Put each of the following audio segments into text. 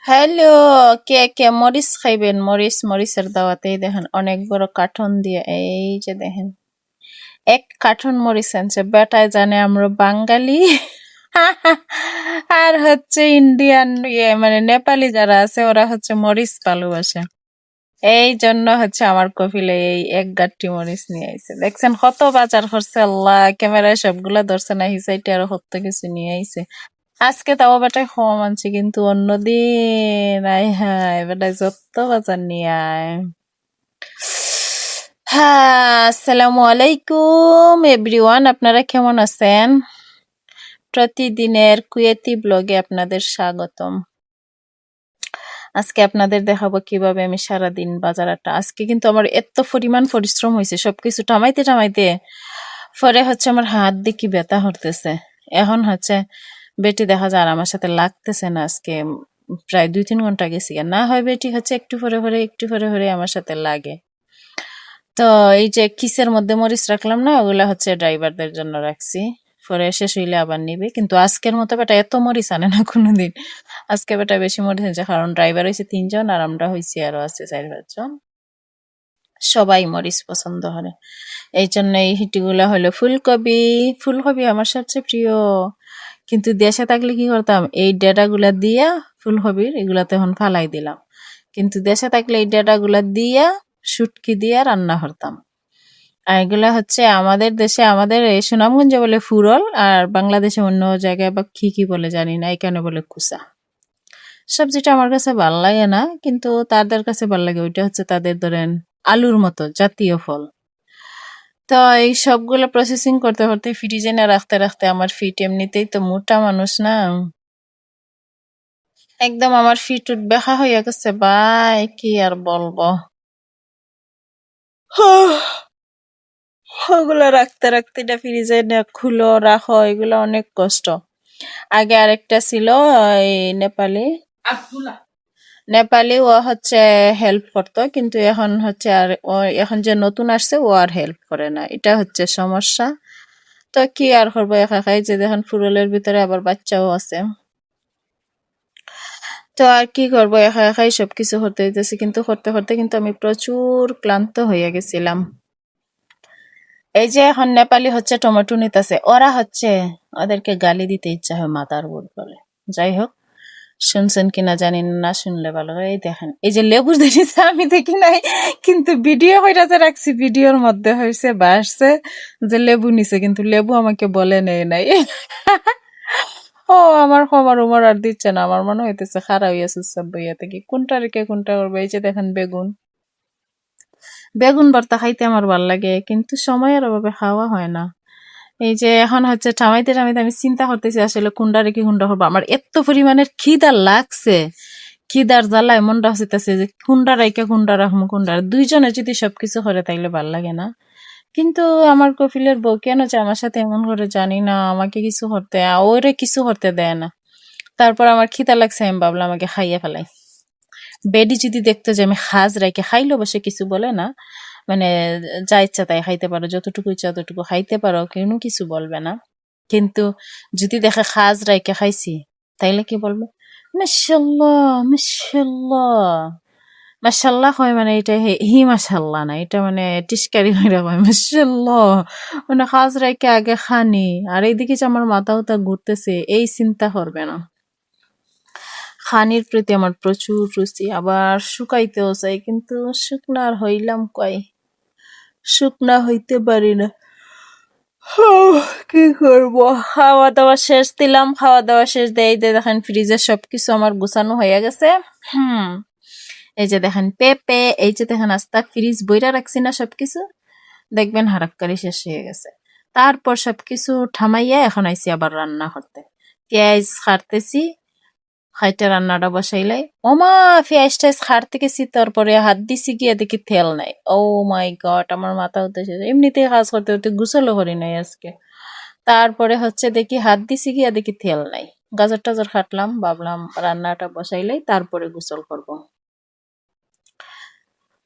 Hello, কে কে মরিচ খাইবেন? মরিচের দাওয়াতেই দেখেন অনেক বড় কার্টন দিয়ে, এই যে দেখেন এক কার্টন মরিচ আনছে। বেটায় জানে আমরা বাঙালি আর হচ্ছে ইন্ডিয়ান মানে নেপালি যারা আছে ওরা হচ্ছে মরিচ ভালোবাসে। এই জন্য হচ্ছে আমার কফিলে এই এক গাঁটটি মরিচ নিয়ে আইছে। দেখছেন কত বাজার করছে, আল্লাহ ক্যামেরায় সবগুলা ধরছে না, হিসাইটে আরো কত কিছু নিয়ে আইছে। আজকে তাও বেটায় কম আনছে, কিন্তু অন্যদিন আয় হায় বেটায় যত বাজার নিয়ে আয়। হ্যাঁ, আসসালামু আলাইকুম এভরিওয়ান, আপনারা কেমন আছেন? প্রতিদিনের কুয়েতি ব্লগে আপনাদের স্বাগতম। আজকে আপনাদের দেখাবো কিভাবে আমি সারাদিন বাজারটা। আজকে কিন্তু আমার এত পরিমাণ পরিশ্রম হয়েছে, সবকিছু টামাইতে টামাইতে পরে হচ্ছে আমার হাত দিয়ে কি ব্যথা হতেছে। এখন হচ্ছে বেটি দেখা যায় আর আমার সাথে লাগতেছে না। আজকে প্রায় 2-3 ঘন্টা গেছি, না হয় বেটি হচ্ছে একটু পরে আমার সাথে লাগে। তো এই যে কিসের মধ্যে মরিচ রাখলাম না, ওগুলা হচ্ছে ড্রাইভারদের জন্য রাখছি, পরে শেষ হইলে আবার নিবে। কিন্তু আজকের মতো বেটা এত মরিচ আনে না কোনোদিন। আজকে বেটা বেশি মরিচ আনছে, কারণ ড্রাইভার হয়েছে 3 জন আর আমরা হয়েছি আরো আছে 4-5 জন। সবাই মরিচ পছন্দ করে, এই জন্য এই হিটিগুলা হলো ফুলকপি। ফুলকপি আমার সবচেয়ে প্রিয়, কিন্তু দেশে থাকলে কি করতাম, এই ডেটাগুলা দিয়া ফুলকপির এগুলা তখন ফালাই দিলাম। কিন্তু দেশে থাকলে এই ডেটাগুলা দিয়া শুটকি দিয়া রান্না করতাম। আর এগুলা হচ্ছে আমাদের দেশে, আমাদের এই সুনামগঞ্জে বলে ফুরল, আর বাংলাদেশে অন্য জায়গায় বা কি কি বলে জানি না, এখানে বলে কুসা। সবজিটা আমার কাছে ভাল লাগে না, কিন্তু তাদের কাছে ভাল লাগে। ওইটা হচ্ছে তাদের ধরেন আলুর মতো জাতীয় ফল। তো এই সবগুলো প্রসেসিং করতে করতে ফ্রিজে না রাখতে রাখতে আমার ফিট, এমনিতেই তো মোটা মানুষ না, একদম আমার ফিট উঠ বেঁকা হইয়া গেছে ভাই, কি আর বলবো। ওগুলো রাখতে রাখতে এটা ফ্রিজে খুলো রাখো, এগুলো অনেক কষ্ট। আগে আরেকটা ছিল, এই নেপালি, নেপালি ও হচ্ছে হেল্প করতো, কিন্তু এখন হচ্ছে আর ও, এখন যে নতুন আসছে ও আর হেল্প করে না, এটা হচ্ছে সমস্যা। তো কি আর করবো, একা একাই যে দেখেন ফুরলের ভিতরে আবার বাচ্চাও আছে। তো আর কি করবো, একা একাই সবকিছু করতে হইতেছে, কিন্তু করতে করতে কিন্তু আমি প্রচুর ক্লান্ত হয়ে গেছিলাম। এই যে এখন নেপালি হচ্ছে টমেটো নিতেছে, ওরা হচ্ছে ওদেরকে গালি দিতে ইচ্ছা হয়, মাথার বুট বলে। যাই হোক, শুনছেন কিনা জানি না, না শুনলে ভালো হয়। এই দেখেন এই যে লেবু দেখেছে, আমি দেখি নাই, কিন্তু ভিডিও হইরাতে রাখছি, ভিডিওর মধ্যে হয়েছে বা আসছে যে লেবু নিছে, কিন্তু লেবু আমাকে বলে নেই নাই। ও আমার খবর উমর আর দিচ্ছে না, আমার মনে হইতেছে খারাপ হইয়াছে সব বইয়া থেকে, কোনটা রেখে কোনটা করবে। এই যে দেখেন বেগুন, বেগুন ভর্তা খাইতে আমার ভাল লাগে, কিন্তু সময়ের অভাবে খাওয়া হয় না। এই যে এখন হচ্ছে টামাইতে টামাইতে আমি চিন্তা করতেছি আসলে কোনটা রেখে কোনটা করবো। আমার এত পরিমাণের খিদা লাগছে, খিদার জ্বালায় মনটা হইতেছে যে কোনটা রাইখা কোনটা রাখবো, কোনটা। দুইজনে যদি সবকিছু করে তাইলে ভাল লাগে না। কিন্তু আমার কপিলের বউ কেন যে আমার সাথে এমন করে জানি না, আমাকে কিছু করতে, ওরে কিছু করতে দেয় না। তারপর আমার খিদা লাগছে, আমি ভাবলাম আমাকে খাইয়ে ফেলাই। বেডি যদি দেখতো যে আমি খাজ রাইকে খাইলো, বসে কিছু বলে না, মানে যা ইচ্ছা তাই খাইতে পারো, যতটুকু ইচ্ছা ততটুকু খাইতে পারো, কেউ কিছু বলবে না। কিন্তু যদি দেখে খাজ রাইকে খাইছি, তাইলে কি বলবে, মাশাল্লাহ মাশাল্লাহ। মাশাল্লাহ হয় মানে এটা হি মাশাল্লাহ না, এটা মানে টিস্কারি হয়ে হয় মাশাল্লাহ, মানে খাজ রাইকে আগে খানি। আর এইদিকে যে আমার মাথা উতা ঘুরতেছে, এই চিন্তা করবে না। খানির প্রতি আমার প্রচুর রুচি, আবার শুকাইতেও চাই, কিন্তু শুকনা আর হইলাম কয়, শুকনা হইতে পারি না। কি করবো, খাওয়া দাওয়া শেষ দিলাম, খাওয়া দাওয়া শেষ দেয় দেখেন ফ্রিজে সবকিছু আমার গুছানো হয়ে গেছে। হুম, এই যে দেখেন পেঁপে, এই যে দেখেন আস্তা ফ্রিজ বইরা রাখছি না সবকিছু, দেখবেন হারাক্কারি শেষ হয়ে গেছে। তারপর সবকিছু ঠামাইয়া এখন আইছি আবার রান্না করতে, পেঁয়াজ কাটতেছি, খাইতে রান্নাটা বসাইলাই। ওমা, পেঁয়াজ টাইজ খাড়তে গেছি, তারপরে হাত দিছি গিয়ে দেখি তেল নাই। ও মাই গড, আমার মাথা উঠেছে। এমনিতেই কাজ করতে করতে গুছালো করি নাই আজকে। তারপরে হচ্ছে দেখি হাত দিছি গিয়া দেখি তেল নাই। গাজর টাজর কাটলাম, ভাবলাম রান্নাটা বসাইলাই তারপরে গোসল করব।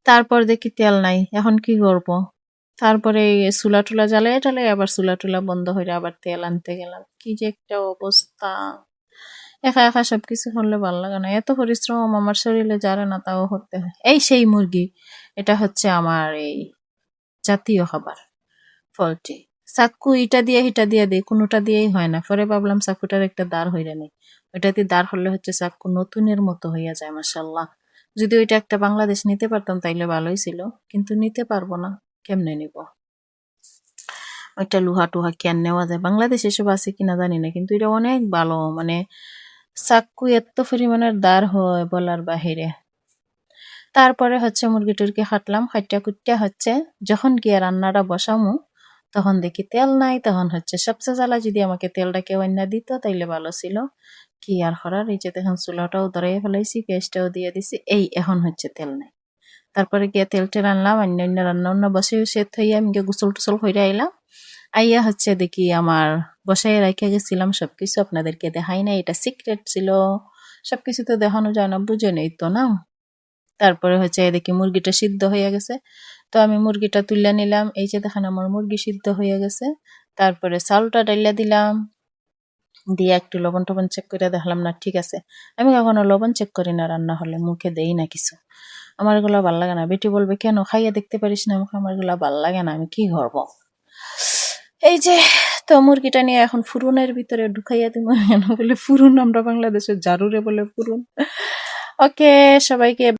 তারপর দেখি তেল নাই, এখন কি করব। তারপরে চুলা টুলা জ্বালাই টালাই আবার চুলা টুলা বন্ধ হয়ে আবার তেল আনতে গেলাম। কি যে একটা অবস্থা, একা একা সবকিছু করলে ভালো লাগে না, এত পরিশ্রম আমার শরীরে যারে না তাও করতে হয়। এই সেই মুরগি, এটা হচ্ছে আমার এই জাতীয় খাবার পোল্ট্রি। চাক্কু ইটা দিয়ে হিটা দিয়ে দিই, কোনোটা দিয়েই হয় না। পরে ভাবলাম চাক্কুটার একটা দাঁড় হইরা নেই, ওইটা দিয়ে দাঁড় হলে হচ্ছে চাক্কু নতুনের মতো হইয়া যায় মাশাল্লাহ। যদি ওইটা একটা বাংলাদেশ নিতে পারতাম তাইলে ভালোই ছিল, কিন্তু নিতে পারবো না, কেমনে নিব? ওইটা লোহা টুহা কেন নেওয়া যায়, বাংলাদেশে এসব আছে কিনা জানি না, কিন্তু এটা অনেক ভালো, মানে চাক্কু এত পরিমাণের দাঁড় হয় বলার বাহিরে। তারপরে হচ্ছে মুরগি টুরগি কাটলাম, কাইট্টা কুইট্টা হচ্ছে যখন গিয়ে রান্নাটা বসামু তখন দেখি তেল নাই। তখন হচ্ছে সবচেয়ে জ্বালা, যদি আমাকে তেলটা কেউ আইনা দিত তাইলে ভালো ছিল। কি আর করার, এই যে দেখেন চুলাটাও ধরাইয়া ফেলাইছি, পেঁয়াজটাও দিয়ে দিছি, এই এখন হচ্ছে তেল নাই। তারপরে গিয়ে তেল টেল আনলাম, অন্য রান্না বান্না বসে সে থইয়া আমি গিয়ে গোসল টোসল হইরা আইলাম। আইয়া হচ্ছে দেখি আমার বসায় রাইখা গেছিলাম সবকিছু, আপনাদেরকে দেখাই নাই, এটা সিক্রেট ছিল। সবকিছু তো দেখানো যায় না, বুঝে নেই তো না। তারপরে হচ্ছে দেখি মুরগিটা সিদ্ধ হয়ে গেছে, তো আমি মুরগিটা তুলে নিলাম। এই যে দেখেন আমার মুরগি সিদ্ধ হয়ে গেছে। তারপরে চাউলটা ডাইলা দিলাম, দিয়ে একটু লবণ টবণ চেক করে দেখলাম না ঠিক আছে। আমি কখনো লবণ চেক করি না রান্না হলে, মুখে দেই না কিছু, আমার এগুলো ভাল লাগে না। বেটি বলবে কেন খাইয়া দেখতে পারিস না, মুখে আমার এগুলো ভাল লাগে না, আমি কি করবো। এই যে, তো মুরগিটা নিয়ে এখন ফুরুনের ভিতরে ঢুকাইয়া দিব। বলে ফুরুন, আমরা বাংলাদেশের জারুরে বলে ফুরুন। ওকে, সবাইকে